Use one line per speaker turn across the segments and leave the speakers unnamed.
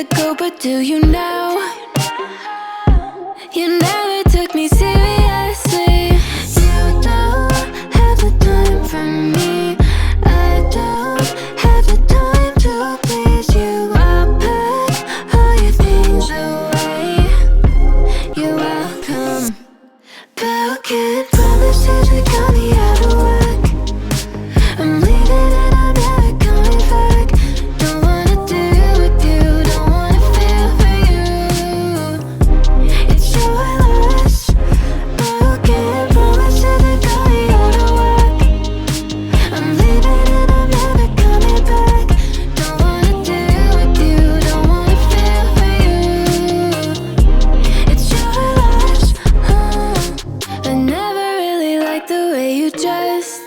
let go, but do you now? You never took me seriously. You don't have the time for me. I don't have the time to please you. I'll pack all your things away. You're welcome. Broken promises that got me out of work. I'm leaving and I'm never coming back. Don't wanna deal with you, don't wanna feel for you. It's your loss. Broken promises that got me out of work. I'm leaving and I'm never coming back. Don't wanna deal with you, don't wanna feel for you. It's your loss. I never really liked the way you dressed.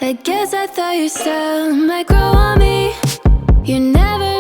I guess I thought your style might grow on me. You never